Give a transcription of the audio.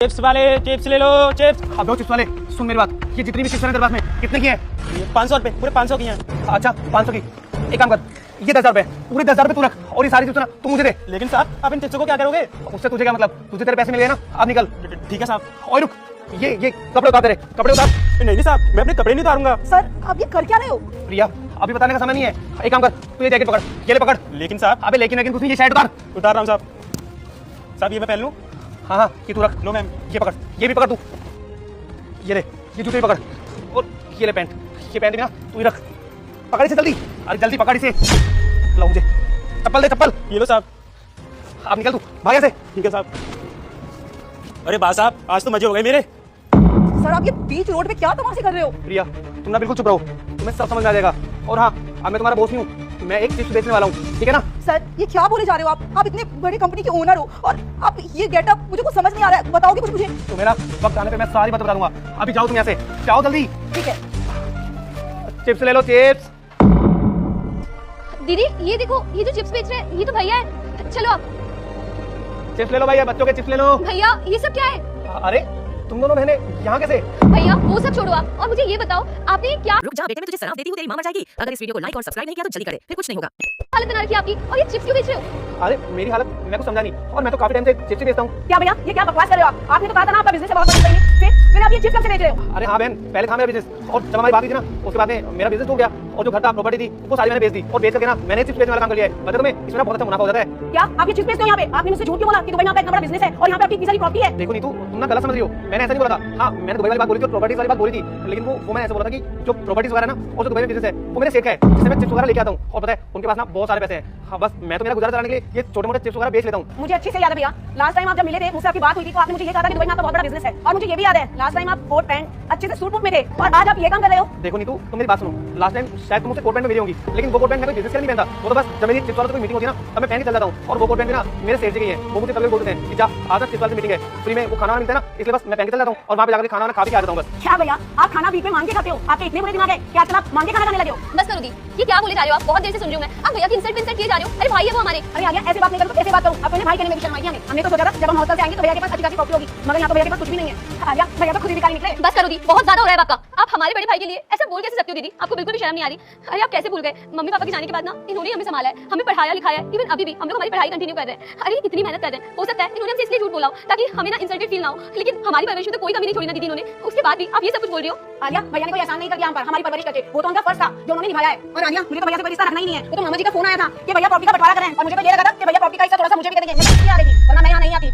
Chips वाले chips ले लो chips. अब दो चिप्स वाले, सुन मेरी बात, ये जितनी भी चिप्स है तेरे पास में कितने की है? ये 500 रुपए, पूरे 500 की हैं। अच्छा 500 की। एक काम कर, ये 10,000 रुपए, पूरे 10,000 रुपए तू रख और ये सारी चिप्स ना तू मुझे दे। लेकिन साहब आप इन चिप्सों को क्या करोगे? उससे तुझे क्या मतलब? तुझे तेरे पैसे मिल गए ना, अब निकल। ठीक है साहब। और रुक, ये कपड़े उतार, तेरे कपड़े उतार। नहीं साहब, मैं अपने कपड़े नहीं उतारूंगा। सर आप ये कर क्या रहे हो? प्रिया अभी बताने का समय नहीं है, एक काम कर, तू ये जैकेट पकड़, ये ले पकड़। लेकिन साहब। अबे लेकिन कुछ नहीं, ये शर्ट उतार। उतार रहा हूँ साहब। साहब ये मैं पहन लूँ? हाँ ये तू रख। लो मैम। ये पकड़, ये भी पकड़ तू, ये ले, ये जूते भी पकड़ और ये ले पैंट, ये पैंट भी ना तू ही रख। पकड़ इसे जल्दी, अरे जल्दी पकड़ इसे। लो मुझे चप्पल दे, चप्पल। ये लो साहब। अब निकल तू, भाग यहाँ से। ठीक है साहब। अरे बा साहब आज तो मजे हो गए मेरे। सर आप ये बीच रोड पे क्या तमाशे कर रहे हो? प्रिया तुम ना बिल्कुल चुप रहो, तुम्हें सब समझ में आ जाएगा। और हाँ, अब मैं तुम्हारा बॉस नहीं हूँ, मैं एक चिप्स बेचने वाला हूँ, ठीक है ना? सर ये क्या बोले जा रहे हो आप इतने बड़ी कंपनी के ओनर हो और आप ये गेटअप, मुझे कुछ समझ नहीं आ रहा है, बताओगे कुछ मुझे? तो मेरा वक्त आने पे मैं सारी बात बता दूंगा। अभी जाओ तुम यहाँ से, जाओ जल्दी। ठीक है। चिप्स ले लो, चिप्स। दीदी ये देखो, ये जो चिप्स बेच रहे हैं ये तो भैया है। चलो आप। चिप्स ले लो भैया, बच्चों के चिप्स ले लो। भैया ये सब क्या है? अरे तुम दोनों बहने यहाँ कैसे? भैया वो सब छोड़ो आप, और मुझे ये बताओ आपने क्या रुक जा बेटे, मैं तुझे सलाह देती हूँ, तेरी मां मर जाएगी। अगर इस वीडियो को लाइक और सब्सक्राइब नहीं किया तो जल्दी करे, फिर कुछ नहीं होगा। हालत बना रखी है आपकी, और ये चिप्स क्यों बेच रहे हो? अरे मेरी हालत मैं कुछ समझा नहीं, और मैं तो काफी टाइम से चिप्स ही बेचता हूँ। क्या भैया ये क्या बकवास कर रहे हो आप? आपने तो कहा था ना आपका बिजनेस है बहुत बड़ी, फिर आप ये चिप्स कब से बेच रहे हो? अरे हाँ बहन, पहले था मेरा बिजनेस, और जब हमारी बात हुई थी ना उसके बाद में मेरा बिजनेस हो गया, और जो घर था प्रॉपर्टी थी वो सारी मैंने बेच दी, और बेच करके ना मैंने चिप्स बेचने वाला काम कर लिया है। बता तुम्हें इसमें ना बहुत अच्छा मुनाफा हो जाता है। क्या आप ये चिप्स बेचते हो यहाँ पे? आपने मुझसे झूठ क्यों बोला कि दुबई में आपका इतना बड़ा बिजनेस है और यहाँ पे आपकी इतनी सारी प्रॉपर्टी है? देखो नीतू, तुम ना गलत समझ रही हो, मैंने ऐसा नहीं बोला था। हाँ मैंने दुबई वाली बात बोली थी और प्रॉपर्टीज वाली बात बोली थी, लेकिन वो मैंने ऐसा बोला था कि जो प्रॉपर्टीज वगैरह ना और जो दुबई में बिजनेस है वो मेरे सेठ का है, जिससे मैं चिप्स वगैरह लेके आता हूँ, और पता है उनके पास ना बहुत सारे पैसे हैं। हाँ बस मैं तो मेरा गुजारा चलाने के लिए ये छोटे मोटे चिप्स वगैरह बेच लेता हूँ। मुझे अच्छे से याद है भैया, लास्ट टाइम आप जब मिले थे मुझसे आपकी बात हुई थी तो आपने मुझे ये कहा था कि दुबई में आपका बहुत बड़ा बिजनेस है, और मुझे ये भी याद है लास्ट टाइम आप कोट पैंट अच्छे से सूट बूट में थे, और आज आप ये काम कर रहे हो। देखो नीतू, तुम मेरी बात सुनो, लास्ट टाइम शायद तुम मुझसे कोट पैंट में मिली होंगी, लेकिन वो कोट पैंट मैं कोई बिजनेस के लिए नहीं पहनता। वो तो बस जब मेरी चिप्स वालों से कोई मीटिंग होती है ना तब मैं पहन के चल जाता हूँ, और वो कोट पैंट भी ना मेरे सेठ जी की है। वो मुझे कभी बोलते हैं कि जा आज चिप्स वाली मीटिंग है, फ्री में वो खाना मिलता है ना, इसलिए बस मैं पहन के चल जाता हूँ और वहाँ पे जाकर खाना खा के आ जाता हूँ बस। क्या भैया आप खाना बीच में मांग के खाते हो? आपके इतने बड़े दिमाग है कि आजकल आप मांग के खाना खाने लगे हो? बस करो दी, ये क्या बोले जा रहे हो आप? बहुत देर से सुन रही हूँ मैं। आप भैया की इंसल्ट किए जा रहे हो। अरे भाई है वो हमारे। अरे आलिया ऐसे बात नहीं करो, ऐसे बात करो। अपने भाई कहने में भी शर्म आई हमें। हमने तो सोचा था जब हम हॉस्टल से आएंगे तो भैया के पास अच्छी खासी प्रॉपर्टी होगी, मगर यहाँ तो भैया के पास कुछ भी नहीं है। आलिया भैया तो खुद ही निकाल निकले। बस करो दी, बहुत ज्यादा हो रहा है आपका। आप हमारे बड़े भाई के लिए ऐसा बोल कैसे सकती हो दीदी? आपको बिल्कुल भी शर्म नहीं आ रही? अरे आप कैसे भूल गए? मम्मी पापा के जाने के बाद ना इन्होंने हमें संभाला है, हमें पढ़ाया लिखाया है, इवन अभी भी हम लोग हमारी पढ़ाई कंटिन्यू कर रहे हैं। अरे इतनी मेहनत कर रहे हैं, हो सकता है इन्होंने हमसे इसलिए झूठ बोला हो ताकि हमें ना इंसल्टेड फील ना हो, लेकिन हमारी परवरिश में तो कोई कमी नहीं छोड़ी ना दीदी इन्होंने। उसके बाद भी आप ये सब कुछ बोल रही हो? आलिया भैया ने कोई एहसान नहीं कर दिया हम पर, हमारी परवरिश करके, वो तो उनका फर्ज था जो उन्होंने निभाया है। और आलिया मुझे तो भैया से कोई रिश्ता रखना ही नहीं है। वो तो मामा जी का फोन आया था कि भैया प्रॉपर्टी का बंटवारा करें, और मुझे तो ये लगा था कि भैया प्रॉपर्टी का हिस्सा थोड़ा सा मुझे भी करेंगे, मैं आ रही थी वरना मैं यहाँ नहीं आती।